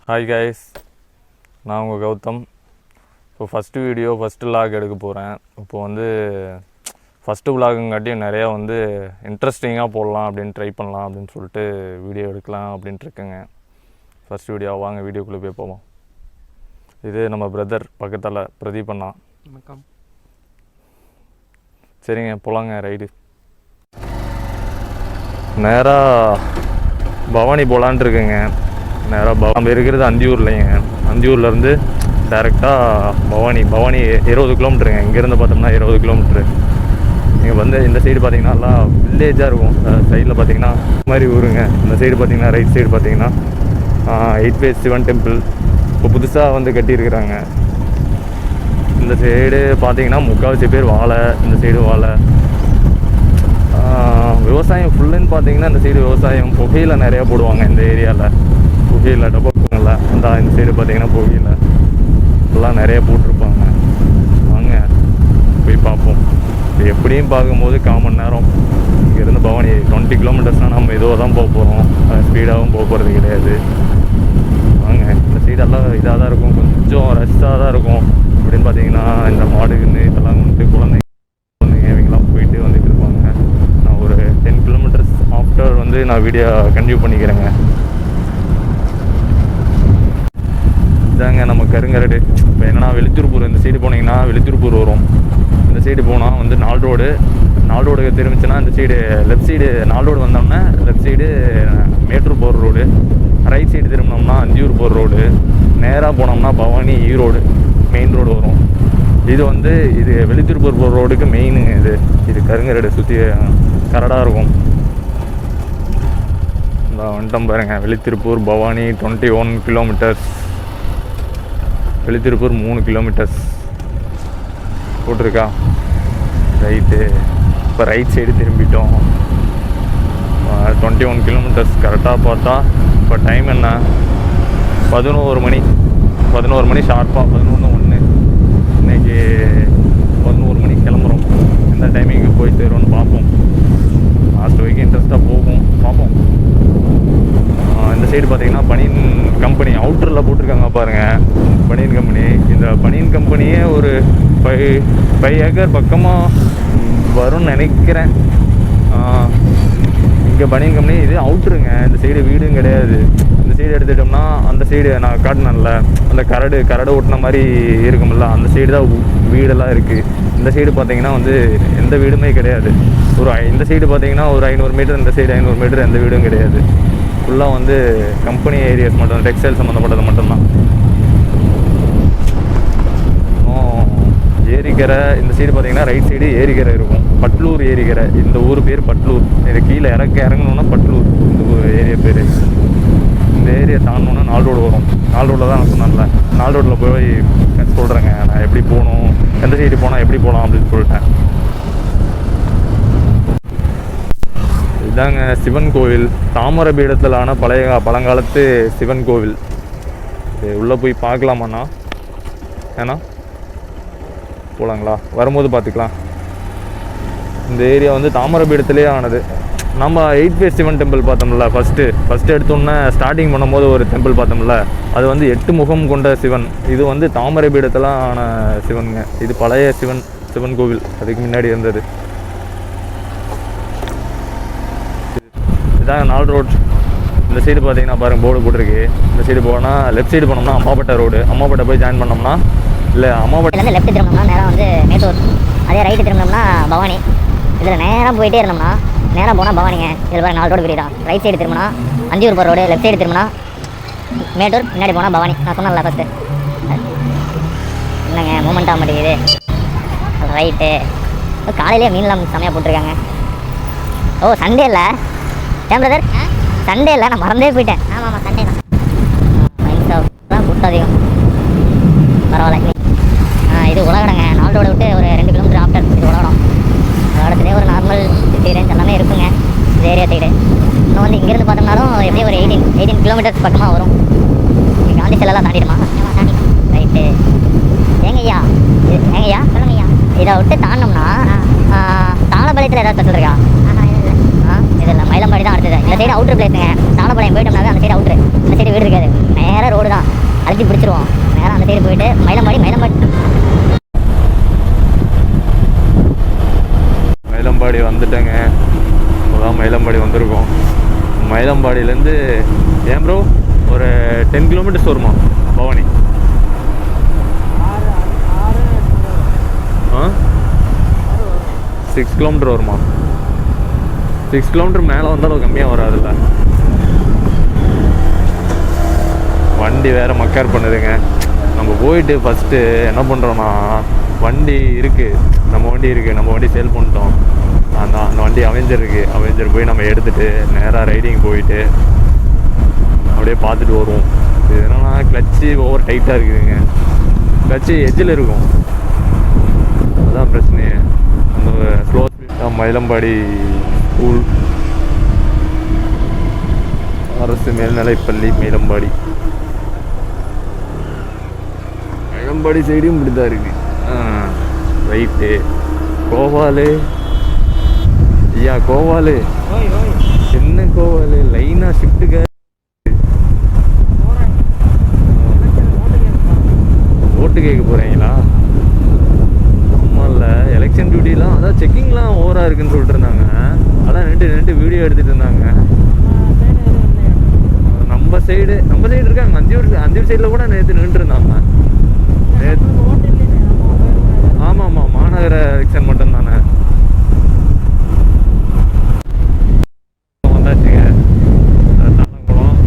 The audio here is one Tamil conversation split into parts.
ஹாய் கைஸ், நான் உங்கள் கௌதம். இப்போ ஃபஸ்ட்டு வீடியோ ஃபஸ்ட்டு விலாக் எடுக்க போகிறேன். இப்போ வந்து ஃபஸ்ட்டு விலாகுங்காட்டியும் நிறையா வந்து இன்ட்ரெஸ்டிங்காக போடலாம் அப்படின்னு ட்ரை பண்ணலாம் அப்படின்னு சொல்லிட்டு வீடியோ எடுக்கலாம் அப்படின்ட்டு இருக்குங்க. ஃபஸ்ட் வீடியோ வாங்க வீடியோக்குள்ளே போய் போவோம். இது நம்ம பிரதர் பக்கத்தில் பிரதீப் அண்ணா. வணக்கம். சரிங்க, போகலாங்க ரைடு. நேராக பவானி போகலான்ட்டு இருக்குங்க. நேராக நம்ம இருக்கிறது அந்தியூர்லைங்க. அந்தியூர்லேருந்து டேரெக்டாக பவானி 20 கிலோமீட்டருங்க. இங்கேருந்து பார்த்தோம்னா 20 கிலோமீட்ரு. நீங்கள் வந்து இந்த சைடு பார்த்தீங்கன்னா எல்லாம் வில்லேஜாக இருக்கும். சைடில் பார்த்தீங்கன்னா மாதிரி ஊருங்க. இந்த சைடு பார்த்தீங்கன்னா ரைட் சைடு பார்த்தீங்கன்னா 8 ஃபேஸ் சிவன் டெம்பிள் இப்போ புதுசாக வந்து கட்டியிருக்கிறாங்க. இந்த சைடு பார்த்தீங்கன்னா முக்கால்வாசி பேர் வாழை, இந்த சைடு வாழை. விவசாயம் ஃபுல்லுன்னு பார்த்தீங்கன்னா இந்த சைடு விவசாயம் புகையில் நிறையா போடுவாங்க. இந்த ஏரியாவில் புகையில் டப்பாக்குங்கள அந்த இந்த சைடு பார்த்தீங்கன்னா புகையில் எல்லாம் நிறைய போட்டிருப்பாங்க. வாங்க போய் பார்ப்போம். இப்போ எப்படியும் பார்க்கும்போது 1/4 மணி நேரம் இங்கேருந்து பவானி 20 கிலோமீட்டர்ஸ்னால் நம்ம ஏதோ தான் போக போகிறோம். ஸ்பீடாகவும் போக போகிறது கிடையாது. வாங்க, இந்த சைடெல்லாம் இதாக தான் இருக்கும், கொஞ்சம் ரஷ்ஷாக தான் இருக்கும். அப்படின்னு பார்த்தீங்கன்னா இந்த மாடுன்னு இதெல்லாம் வந்துட்டு குழந்தைங்க இவங்கெல்லாம் போயிட்டு வந்துட்டு இருப்பாங்க. நான் ஒரு 10 கிலோமீட்டர்ஸ் ஆஃப்டர் வந்து நான் வீடியோ கண்டினியூ பண்ணிக்கிறேங்க. இதாங்க நம்ம கருங்கரடு. இப்போ என்னன்னா வெளுத்திருப்பூர், இந்த சைடு போனீங்கன்னா வெளுத்திருப்பூர் வரும். இந்த சைடு போனால் வந்து நால் ரோடு திரும்பிச்சுன்னா இந்த சைடு லெஃப்ட் சைடு நால் ரோடு வந்தோம்னா லெஃப்ட் சைடு மேட்டூர் போகிற ரோடு, ரைட் சைடு திரும்பினோம்னா அந்தியூர் போகிற ரோடு, நேராக போனோம்னா பவானி ஈரோடு மெயின் ரோடு வரும். இது வந்து இது வெளுத்திருப்பூர் போகிற ரோடுக்கு மெயினுங்க. இது கருங்கரடு சுற்றி கரடாக இருக்கும். இந்த வந்துட்டோம் பாருங்க, வெளுத்திருப்பூர் பவானி 21 கிலோமீட்டர்ஸ். வெளுத்திருப்பூர் 3 கிலோமீட்டர்ஸ் போட்டிருக்கா. ரைட்டு. இப்போ ரைட் சைடு திரும்பிட்டோம். 21 கிலோமீட்டர்ஸ் கரெக்டாக பார்த்தா இப்போ டைம் என்ன 11 மணி ஷார்ப்பாக 11:01. இன்றைக்கி 11 மணிக்கு கிளம்புறோம். எந்த டைமிங்கு போய் சேரும்னு பார்ப்போம். லாஸ்ட் வரைக்கும் இன்ட்ரெஸ்ட்டாக போகும், பார்ப்போம். இந்த சைடு பார்த்தீங்கன்னா பனியன் கம்பெனி அவுட்டரில் போட்டிருக்காங்க பாருங்கள். பனியன் கம்பெனி, இந்த பனியன் கம்பெனியே ஒரு 5 ஏக்கர் பக்கமாக வரும்னு நினைக்கிறேன். இங்கே பனியன் கம்பெனி இது அவுட்ருங்க. இந்த சைடு வீடும் கிடையாது. இந்த சைடு எடுத்துட்டோம்னா அந்த சைடு நான் காட்டினேன்ல அந்த கரடு ஓட்டின மாதிரி இருக்குமில்ல, அந்த சைடு தான் வீடெல்லாம் இருக்குது. இந்த சைடு பார்த்தீங்கன்னா வந்து எந்த வீடுமே கிடையாது. இந்த சைடு பார்த்தீங்கன்னா ஒரு 500 மீட்டர், இந்த சைடு 500 மீட்டர் எந்த வீடும் கிடையாது. ஃபுல்லாக வந்து கம்பெனி ஏரியாஸ் மட்டும், டெக்ஸ்டைல் சம்மந்தப்பட்டது மட்டும்தான். ஏரிக்கரை இந்த சைடு பார்த்தீங்கன்னா ரைட் சைடு ஏரிக்கரை இருக்கும். பட்லூர் ஏரிக்கரை. இந்த ஊர் பேர் பட்லூர். இது கீழே இறங்கணுன்னா பட்லூர் இந்த ஊர் ஏரியா பேர். இந்த ஏரியா தாண்டணுன்னா நால் ரோடு வரும். நால் ரோடில் தான் நான் சொன்னேன்ல, நால் ரோட்டில் போய் சொல்கிறேங்க நான் எப்படி போகணும், எந்த சைடு போனால் எப்படி போகலாம் அப்படின்னு சொல்லிட்டேன். இதாங்க சிவன் கோவில். தாமரை பீடத்திலான பழங்காலத்து சிவன் கோவில். இது உள்ளே போய் பார்க்கலாமாண்ணா? ஏன்னா போகலாங்களா? வரும்போது பார்த்துக்கலாம். இந்த ஏரியா வந்து தாமரை பீடத்திலே ஆனது. நம்ம 8 ஃபேஸ் சிவன் டெம்பிள் பார்த்தோம்ல, ஃபஸ்ட்டு எடுத்தோன்னே ஸ்டார்டிங் பண்ணும்போது ஒரு டெம்பிள் பார்த்தோம்ல, அது வந்து 8 முகம் கொண்ட சிவன். இது வந்து தாமரை பீடத்தில் ஆன சிவனுங்க. இது பழைய சிவன் கோவில், அதுக்கு முன்னாடி இருந்தது. இதாங்க நால் ரோட். இந்த சைடு பார்த்தீங்கன்னா பாருங்கள் போர்டு போட்டிருக்கு. இந்த சைடு போனால் லெஃப்ட் சைடு போனோம்னா அம்மாப்பேட்டை ரோடு. அம்மாப்பேட்டை போய் ஜாயின் பண்ணோம்னா இல்லை அம்மாப்பேட்டை லெஃப்ட் திரும்பினோம்னா நேராக வந்து மேட்டூர், அதே ரைட்டு திரும்பினோம்னா பவானி. இதில் நேராக போயிட்டே இருந்தோம்னா நேராக போனால் பவானிங்க. இதில் பாருங்க 4 ரோடு பிரியுதா. ரைட் சைடு திரும்பினா அந்தியூர் போகிற ரோடு, லெஃப்ட் சைடு திரும்பினா மேட்டூர், பின்னாடி போனால் பவானி. நான் சொன்னேன்ல ஃபஸ்ட்டு. என்னங்க மூமெண்ட் ஆக மாட்டேங்குது. ரைட்டு. காலையிலே மீன்லாம் செம்மையாக போட்டிருக்காங்க. ஓ சண்டே இல்லை ஏன் பிரதர்? சண்டே இல்லை, நான் மறந்தே போயிட்டேன். ஆமாம் சண்டே தான். தான் கூட்டம் அதிகம். பரவாயில்ல. இது உலகடங்க. நாலு ரோடு விட்டு ஒரு 2 கிலோமீட்டர் ஆஃப்டர் இது உலகம். உலகத்துலேயே ஒரு நார்மல் சிட்டி ரேஞ்ச் எல்லாமே இருக்குங்க இந்த ஏரியா சைடு. இன்னும் வந்து இங்கேருந்து பார்த்தோம்னாலும் எப்படியும் ஒரு 18 கிலோமீட்டர்ஸ் பக்கமாக வரும். இங்கே காந்தி செல்லாம் தாண்டிடுமா? ரைட்டு. ஏங்கய்யா சொல்லுங்கய்யா. இதை விட்டு தாண்டோம்னா தாளபாளையத்தில் ஏதாவது ஸ்பெஷல் இருக்கா? இதெல்லாம் மயிலம்பாடி தான் அடுத்தது. இந்த சைடு அவுட்ரு பிளேஸுங்க. தாளப்பாளையம் போயிட்டோம்னாவே அந்த சைடு அவுட்ரு. இந்த சைடு வீடு இருக்காது. நேராக ரோடு தான், அழைச்சி பிடிச்சிருவோம். நேராக அந்த சைடு போயிட்டு மயிலம்பாடி வந்துட்டேங்க. இப்போதான் மயிலம்பாடி வந்திருக்கோம். மயிலம்பாடியிலேருந்து ஏன் ப்ரோ ஒரு 10 கிலோமீட்டர்ஸ் வருமா பவானி? 6 கிலோமீட்டர் வருமா? 6 கிலோமீட்டர் மேலே வந்தாலும் கம்மியாக வராதுல்ல. வண்டி வேறு மக்கர் பண்ணுதுங்க. நம்ம போயிட்டு ஃபஸ்ட்டு என்ன பண்ணுறோன்னா, வண்டி இருக்குது, நம்ம வண்டி சேல் பண்ணிட்டோம். அந்த வண்டி அவெஞ்சர் போய் நம்ம எடுத்துகிட்டு நேராக ரைடிங் போயிட்டு அப்படியே பார்த்துட்டு வருவோம். இது என்னன்னா கிளச்சு ஓவர் டைட்டாக இருக்குதுங்க. கிளச்சு எட்ஜில் இருக்கும், அதுதான் பிரச்சனையே. அந்த ஸ்லோ ஸ்பீட். மயிலம்பாடி ஸ்கூல், அரசு மேல்நிலைப்பள்ளி மயிலம்பாடி. மயிலம்பாடி சைடும் இப்படி தான் இருக்குது. ரைட்டு கோவாலு. ஐயா கோவாலு என்ன கோவாலு லைனா ஷிஃப்ட்டுக்க ஓட்டு கேட்க போகிறீங்களா? ஆமாம் இல்லை, எலெக்ஷன் டியூட்டிலாம் அதான் செக்கிங்லாம் ஓவராக இருக்குன்னு சொல்லிட்டு இருந்தாங்க. அதான் நின்று வீடியோ எடுத்துகிட்டு இருந்தாங்க. நம்ம சைடு இருக்காங்க. அந்தியூர் சைடில் கூட நேற்று நின்றுருந்தாங்க. ஆமாம் மாநகர எலெக்ஷன் மட்டும் தானே. வந்தாச்சுங்க தாளங்குளம்.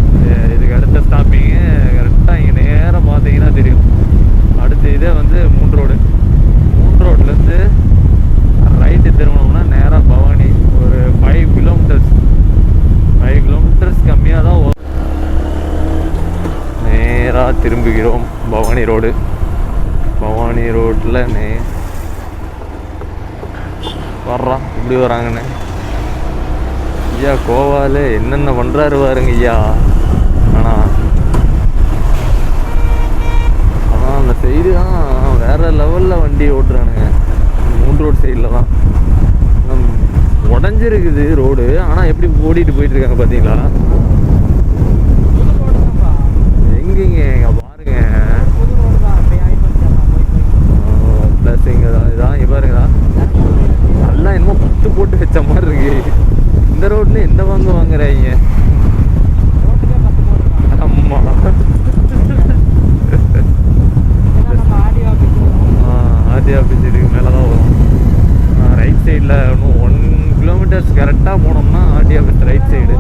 இதுக்கு அடுத்த ஸ்டாப்பிங்கு கரெக்டாக இங்கே நேராக பார்த்தீங்கன்னா தெரியும். அடுத்த இதே வந்து 3 ரோட்லேருந்து ரைட்டு திரும்பினோம்னா நேராக பவானி. ஒரு 5 கிலோமீட்டர்ஸ் கம்மியாக தான் வரும். நேராக திரும்புகிறோம் பவானி ரோடு. பவானி ரோட்டில் வர்றான். இப்படி வராங்கண்ணே. ஐயா கோவாலு என்னென்ன பண்ணுறாரு பாருங்க ஐயா. ஆனால் அந்த சைடு தான் வேறு லெவலில் வண்டி ஓட்டுறானுங்க. 3 ரோடு சைடில் தான் உடஞ்சிருக்குது ரோடு. ஆனால் எப்படி ஓடிட்டு போயிட்டுருக்காங்க பார்த்தீங்களா? எங்கேங்க இங்கே பாருங்க. ப்ளஸ் இங்கே தான் இதான் இங்கே பாருங்கடா. நல்லா என்னமோ 10 போட்டு வச்ச மாதிரி இருக்கு. இந்த ரோட்ல எந்த வாங்குறாங்க? ஆமா ஆர்டி ஆஃபீஸ் இதுக்கு மேலே தான் வரும். ரைட் சைடில் இன்னும் 1 கிலோமீட்டர்ஸ் கரெக்டாக போனோம்னா ஆர்டி ஆஃபீஸ் ரைட் சைடு.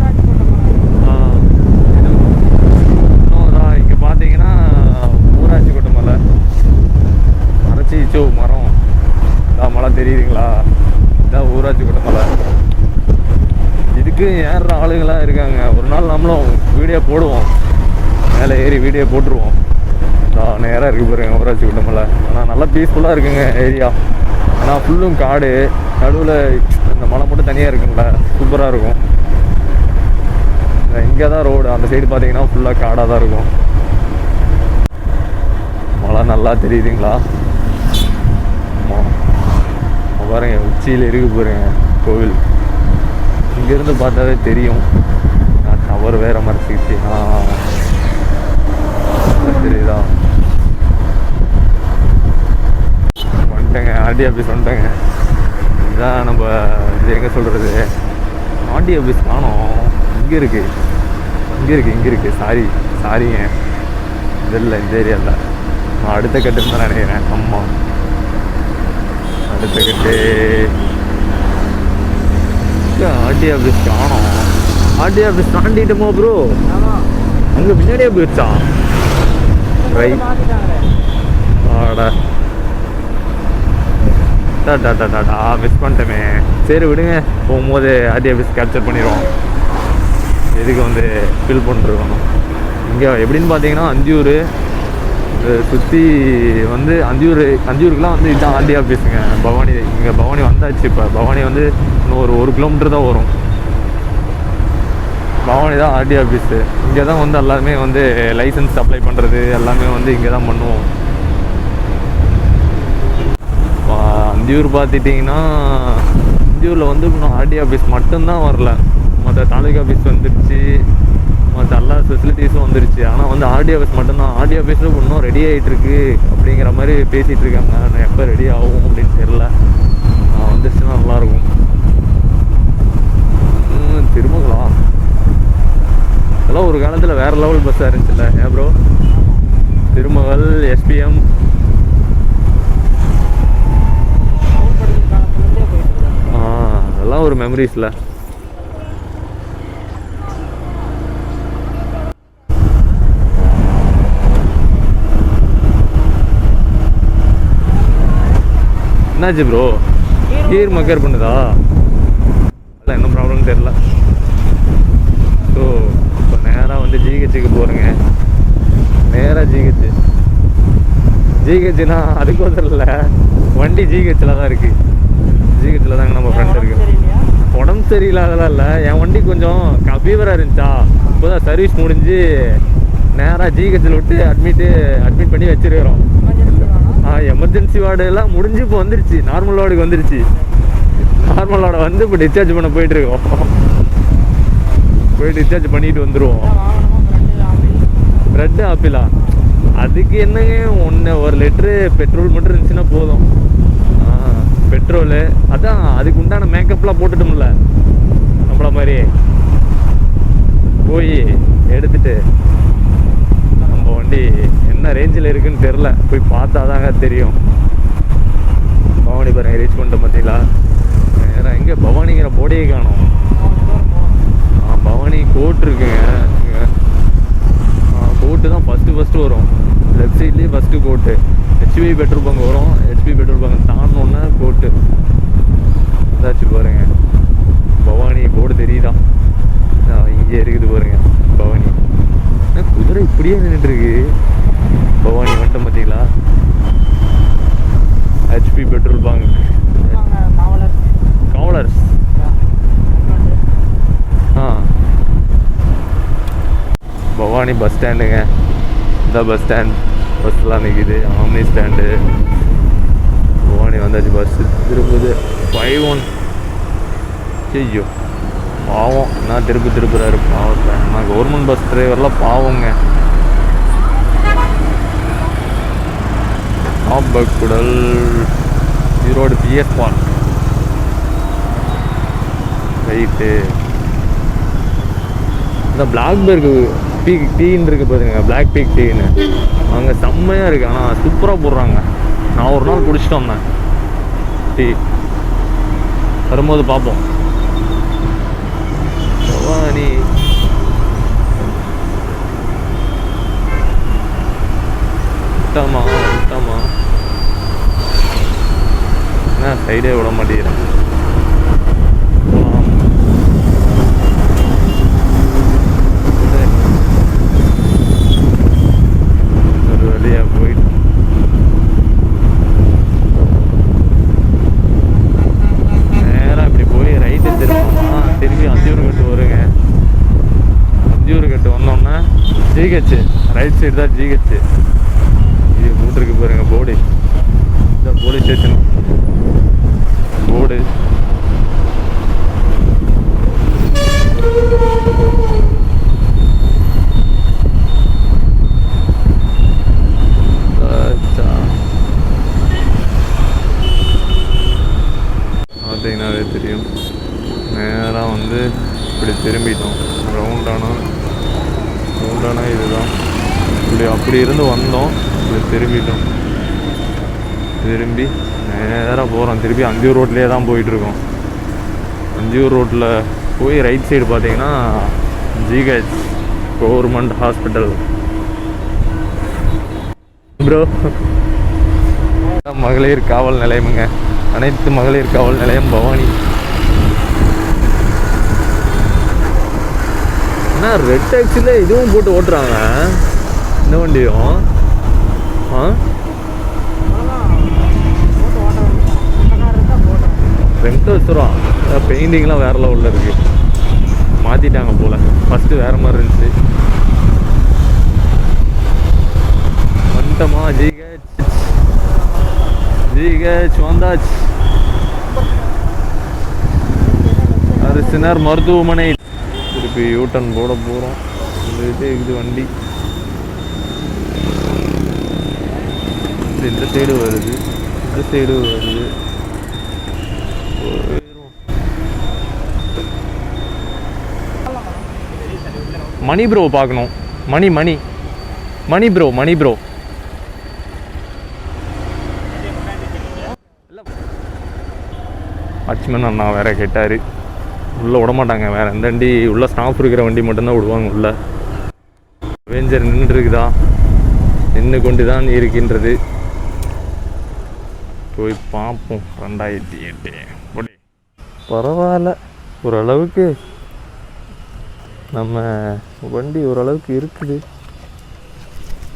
இன்னும் தான் இங்கே பார்த்தீங்கன்னா ஊராட்சி கொட்ட மலை. மறைச்சிச்சோ மரம் இதான் மலை தெரியுதுங்களா? இதான் ஊராட்சி கொட்ட மலை. இதுக்கு ஏறுற ஆளுங்களாக இருக்காங்க. ஒரு நாள் நம்மளும் வீடியோ போடுவோம், மேலே ஏறி வீடியோ போட்டுருவோம். நேராக இருக்குது பாருங்க ஊராட்சி குட்டமலை. ஆனால் நல்லா பீஸ்ஃபுல்லாக இருக்குங்க ஏரியா. ஆனால் ஃபுல்லும் காடு, நடுவில் இந்த மலை மட்டும் தனியாக இருக்குங்களா, சூப்பராக இருக்கும். இங்கே தான் ரோடு, அந்த சைடு பார்த்தீங்கன்னா ஃபுல்லாக காடாக தான் இருக்கும். மலை நல்லா தெரியுதுங்களா? ஆமாம் பாருங்க, உச்சியில் இருக்கு பாருங்க கோவில். இங்கேருந்து பார்த்தாவே தெரியும். டவர் வேறு மறைச்சிக்கிச்சு. தெரியுதா? வந்துட்டேங்க ஆர்டி ஆஃபீஸ் வந்துட்டேங்க. இதுதான் நம்ம இது எங்கே சொல்கிறது, ஆர்டி ஆஃபீஸ் காணோம். இங்கே இருக்குது. சாரிங்க இதில் இந்த ஏரியாவில் நான் அடுத்த கட்டுன்னு தான் நினைக்கிறேன். ஆமாம் அடுத்த கட்டு. ஆர்டி ஆஃபீஸ் காணோம். ஆர்டி ஆஃபீஸ் தாண்டிட்டோமோ ப்ரோ? அங்கே முன்னாடியே போயிடுச்சா? ரைட். ஆடா மிஸ் பண்ணிட்டோமே. சரி விடுங்க, போகும்போது ஆர்டி ஆஃபீஸ் கேப்சர் பண்ணிடுவோம். எதுக்கு வந்து ஃபில் பண்ணிருக்கணும். இங்கே எப்படின்னு பார்த்தீங்கன்னா அந்தியூர் சுற்றி வந்து அந்தியூருக்குலாம் வந்து இதுதான் ஆர்டி ஆஃபீஸுங்க. பவானி இங்கே பவானி வந்தாச்சு. இப்போ பவானி வந்து இன்னும் ஒரு 1 கிலோமீட்டர் தான் வரும். பவானி தான் ஆர்டி ஆஃபீஸு. இங்கே தான் வந்து எல்லாருமே வந்து லைசன்ஸ் அப்ளை பண்ணுறது எல்லாமே வந்து இங்கே தான் பண்ணுவோம். அந்தியூர் பார்த்துட்டிங்கன்னா அந்தியூரில் வந்து இன்னும் ஆர்டி ஆஃபீஸ் மட்டும்தான் வரல. மற்ற தாலுகா ஆஃபீஸ் வந்துருச்சு, மற்ற எல்லா ஃபெசிலிட்டிஸும் வந்துருச்சு. ஆனால் வந்து ஆர்டி ஆஃபீஸ் மட்டும்தான். ஆர்டி ஆஃபீஸில் இன்னும் ரெடி ஆகிட்டு இருக்கு அப்படிங்கிற மாதிரி பேசிகிட்டு இருக்காங்க. நான் எப்போ ரெடி ஆகும் அப்படின்னு தெரில. நான் வந்துருச்சுன்னா நல்லாயிருக்கும். திருமகளா அதெல்லாம் ஒரு காலத்தில் வேறு லெவல் பஸ்ஸாக இருந்துச்சுல்ல ஏன் ப்ரோ? திருமகள், எஸ்பிஎம், அதெல்லாம் ஒரு மெமரிஸில். என்னாச்சு ப்ரோ? கீர் மக்கர் பண்ணுதா? இல்லை என்ன ப்ராப்ளம்னு தெரில. ஸோ இப்போ நேராக வந்து ஜிஹெச்சுக்கு போகிறேங்க. நேராக ஜிஹெச்சுனா அதுக்கோசரம் இல்லை, வண்டி ஜிஹெச்சில் தான் இருக்குது. ஜிஹெச்சில் தாங்க நம்ம ஃப்ரெண்ட் இருக்குது. உடம்பு சரியில்லாதெல்லாம் இல்லை, என் வண்டி கொஞ்சம் ஃபீவராக இருந்துச்சா, இப்போ தான் சர்வீஸ் முடிஞ்சு நேராக ஜிஹெச்சில் விட்டு அட்மிட் பண்ணி வச்சுருக்கிறோம். எமர்ஜென்சி வார்டு எல்லாம் முடிஞ்சு இப்போ வந்துருச்சு, நார்மல் வார்டுக்கு வந்துருச்சு. நார்மல் வார்டை வந்து இப்போ டிஸ்சார்ஜ் பண்ண போயிட்டுருக்கோம். போய் டிஸ்சார்ஜ் பண்ணிட்டு வந்துடுவோம். ப்ரெட்டு ஆப்பிளா? அதுக்கு என்னங்க, ஒரு லிட்ரு பெட்ரோல் மட்டும் இருந்துச்சுன்னா போதும். பெட்ரோலு அதான், அதுக்கு உண்டான மேக்கப்லாம் போட்டுட்டோம்ல நம்மள மாதிரி. போய் எடுத்துட்டு நம்ம வண்டி என்ன ரேஞ்சில் இருக்குன்னு தெரில, போய் பார்த்தா தாங்க தெரியும். பவானி பாருங்க ரீச் பண்ணிட்டோம் பார்த்தீங்களா? வேறு எங்கே பவானிங்கிற போடியே காணும். பவானி கோட் இருக்குங்க. கோட்டு தான் ஃபஸ்ட்டு வரும். லெஃப்ட் சைட்லேயே ஃபஸ்ட்டு கோட்டு. ஹெச்பி பெட்ரோல் பங்க் வரும். ஹெச்பி பெட்ரோல் பங்க் தாண்டோன்னா கோட்டு. ஏதாச்சும் பாருங்க, பவானி போர்டு தெரியுதா? இங்கே இருக்குது பாருங்க பவானி. குதிரை இப்படியே நின்றுட்டுருக்கு. பவானி வந்துட்டோம் பார்த்தீங்களா? ஹெச்பி பெட்ரோல் பங்க், காவலர்ஸ். பவானி பஸ் ஸ்டாண்டுங்க. இந்த பஸ் ஸ்டாண்ட், பஸ்லாம் நிற்கிது. Omni stand. பவானி வந்தாச்சு. பஸ்ஸு திரும்புது 51. ஐயோ பாவம், நான் திருப்புறாரு பாவத்தை. நான் கவர்மெண்ட் பஸ் டிரைவர்லாம் பாவங்க. Appakudal, Erode BS park. Right. இந்த பிளாக்பெர்க் டீன்னு இருக்குது பாருங்க, பிளாக் பீக் டீன்னு. அங்கே செம்மையாக இருக்குது. ஆனால் சூப்பராக போடுறாங்க. நான் ஒரு நாள் குடிச்சிட்டு வந்தேன் டீ. வரும்போது பார்ப்போம். பவானி விட்டாமா என்ன சைடே விட மாட்டேங்கிறேன். ஒரு வழியாக போயிட்டு நேராக இப்படி போய் ரைட்டு திரும்பமா திரும்பி அந்தியூர் கட்டு வருங்க. அந்தியூர் கட்டு வந்தோம்னா ஜிஹெச், ரைட் சைடு தான் ஜிஹெச். இது போட்டிருக்கு பாருங்க போர்டு, இந்த போலீஸ் ஸ்டேஷன் போர்டு. பார்த்தீங்கன்னாவே தெரியும். நேராக வந்து இப்படி திரும்பிட்டோம். ரவுண்டானா இதுதான். இப்படி அப்படி இருந்து வந்தோம், இப்படி திரும்பிட்டோம். திரும்பி நேராக போகிறோம். திருப்பி அந்தியூர் ரோட்லேயே தான் போயிட்டுருக்கோம். அந்தியூர் ரோட்டில் போய் ரைட் சைடு பார்த்தீங்கன்னா ஜிஹெச் கவர்மெண்ட் ஹாஸ்பிட்டல். ப்ரோ மகளிர் காவல் நிலையமுங்க. அனைத்து மகளிர் காவல் நிலையம் பவானி. என்ன ரெட் டாக்ஸியில் இதுவும் போட்டு ஓட்டுறாங்க இந்த வண்டியும். $2 பெயிண்டிங்லாம் வேறு லெவலில் இருக்குது. மாற்றிட்டாங்க போல். ஃபஸ்ட்டு வேறு மாதிரி இருந்துச்சு. வந்துட்டோமா ஜிஹெச் வந்தாச்சு. அரசினர் மருத்துவமனை. திருப்பி யூட்டன் போட போகிறோம். இது வண்டி இந்த சைடு வருது, இந்த சைடு வருது. மணி ப்ரோ பார்க்கணும். மணி மணி மணி ப்ரோ, மணி ப்ரோ. வாட்ச்மேன் அண்ணா வேற கேட்டார். உள்ளே விட மாட்டாங்க, வேறு எந்த வண்டி உள்ளே ஸ்டாஃப் இருக்கிற வண்டி மட்டும்தான் விடுவாங்க உள்ளே. அவெஞ்சர் நின்றுருக்குதா, நின்று கொண்டு தான் இருக்கின்றது. போய் பார்ப்போம். 2008 பரவாயில்ல, ஓரளவுக்கு நம்ம வண்டி ஓரளவுக்கு இருக்குது.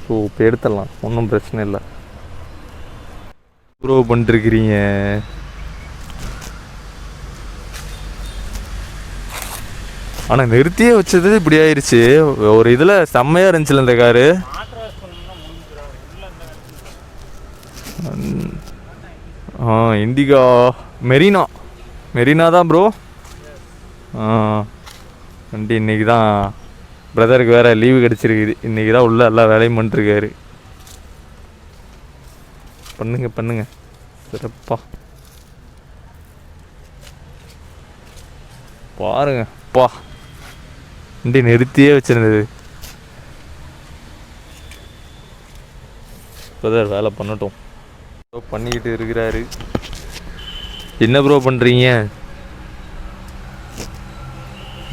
ஸோ இப்போ எடுத்துடலாம், ஒன்றும் பிரச்சனை இல்லை. ப்ரோ பண்ணிருக்கிறீங்க. ஆனால் நிறுத்தியே வச்சது இப்படி ஆயிடுச்சு. ஒரு இதில் செம்மையாக இருந்துச்சுல இந்த காரு. இண்டிகா மெரினா தான் ப்ரோ. வண்டி இன்றைக்கி தான் பிரதருக்கு வேறு லீவு கிடச்சிருக்குது. இன்றைக்கி தான் உள்ள எல்லா வேலையும் பண்ணிருக்காரு. பண்ணுங்க சிறப்பா பாருங்க. வண்டி நிறுத்தியே வச்சிருந்தது. பிரதர் வேலை பண்ணட்டும். பண்ணிக்கிட்டு இருக்கிறாரு. என்ன ப்ரோ பண்ணுறீங்க?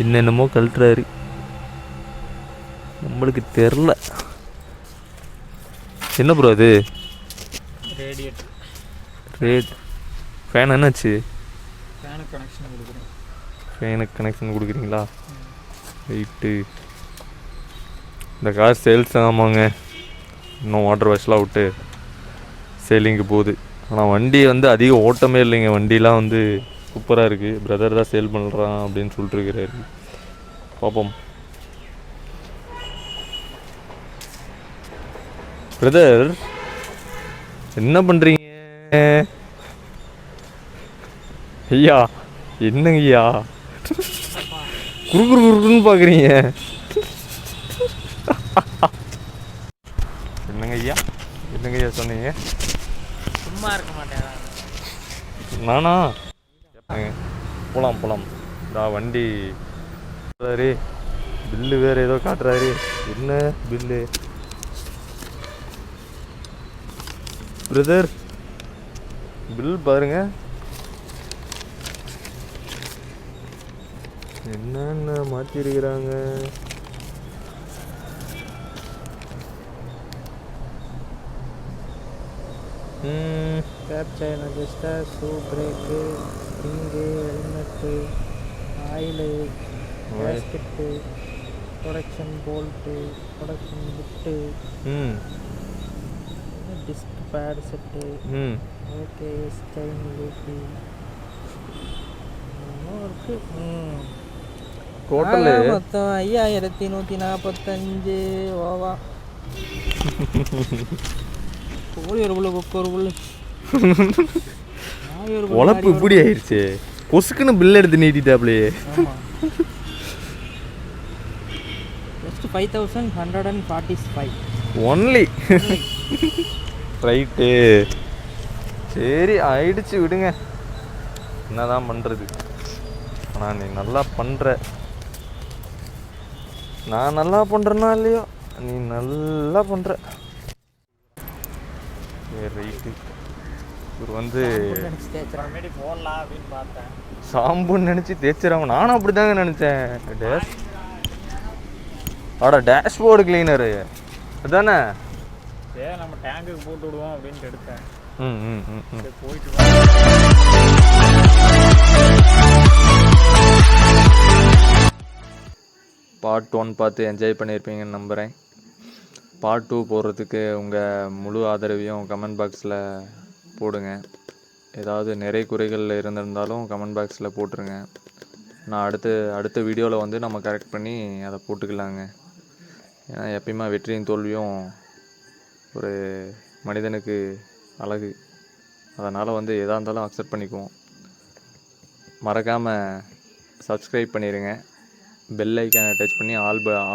என்னென்னமோ கழட்டுறாரு, நம்மளுக்கு தெரில. என்ன ப்ரோ அது? ரேட் ஃபேன் என்னாச்சு? ஃபேனுக்கு கனெக்ஷன் கொடுக்குறீங்களா? ரைட்டு. இந்த கார் சேல்ஸ் ஆமாங்க, இன்னும் வாட்டர் வாஷ்லாம் விட்டு சேலிங்கு போகுது. ஆனால் வண்டி வந்து அதிக ஓட்டமே இல்லைங்க. வண்டிலாம் வந்து சூப்பராக இருக்குது. பிரதர் தான் சேல் பண்ணுறான் அப்படின்னு சொல்லிட்டுருக்கிறாரு. பார்ப்போம். பிரதர் என்ன பண்ணுறீங்க ஐயா? என்னங்க ஐயா குறுக்குன்னு பார்க்குறீங்க? என்னங்க ஐயா சொன்னீங்க? சும்மா இருக்க மாட்டேன் நானா? போகலாம். வண்டி பில்லு வேறு ஏதோ காட்டுறாரு. என்ன பில்லு பிரதர்? பில் பாருங்க, என்னென்ன மாற்றிருக்கிறாங்க. Cap chain adjuster, shoe brake, spring, helmet, oil, basket, production bolt, production bit, disc pad set, OKS chain lube இருக்கு. டோட்டலு மொத்தம் 5145 ஓவா. கோழி ஒரு புல்லு, கொக்கு ஒரு புல்லு, உழப்பு இப்படி ஆயிடுச்சு. கொசுக்குன்னு பில் எடுத்து நீட்டிட்டாப்லையே. Just 5145 only. ரைட்டு, சரி ஆயிடுச்சு, விடுங்க. என்னதான் பண்ணுறது? ஆனால் நீ நல்லா பண்ணுற. நான் நல்லா பண்ணுறேன்னா இல்லையோ, நீ நல்லா பண்ணுற. ரைட்டு. இவர் வந்து போடலாம் அப்படின்னு பார்த்தேன். சாம்புன்னு நினச்சி தேய்ச்சிடாம. நானும் அப்படி தாங்க நினச்சேன். டேஷ்போர்டு கிளீனரு அதானே? நம்ம டேங்குக்கு போட்டு விடுவோம் அப்படின்ட்டு எடுத்தேன். போயிட்டு பார்ட் 1 பார்த்து என்ஜாய் பண்ணியிருப்பீங்கன்னு நம்புகிறேன். பார்ட் 2 போடுறதுக்கு உங்கள் முழு ஆதரவையும் கமெண்ட் பாக்ஸில் போடுங்க. ஏதாவது நிறை குறைகள் இருந்திருந்தாலும் கமெண்ட் பாக்ஸில் போட்டுருங்க. நான் அடுத்த வீடியோவில் வந்து நம்ம கரெக்ட் பண்ணி அதை போட்டுக்கலாங்க. ஏன்னா எப்பயுமே வெற்றியும் தோல்வியும் ஒரு மனிதனுக்கு அழகு. அதனால் வந்து எதாக இருந்தாலும் அக்செப்ட் பண்ணிக்குவோம். மறக்காமல் சப்ஸ்கிரைப் பண்ணிடுங்க. பெல் ஐக்கானை டச் பண்ணி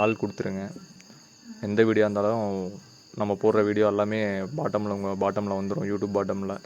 ஆல் கொடுத்துருங்க. எந்த வீடியோ இருந்தாலும் நம்ம போடுற வீடியோ எல்லாமே பாட்டமில் வந்துடும், யூடியூப் பாட்டமில்.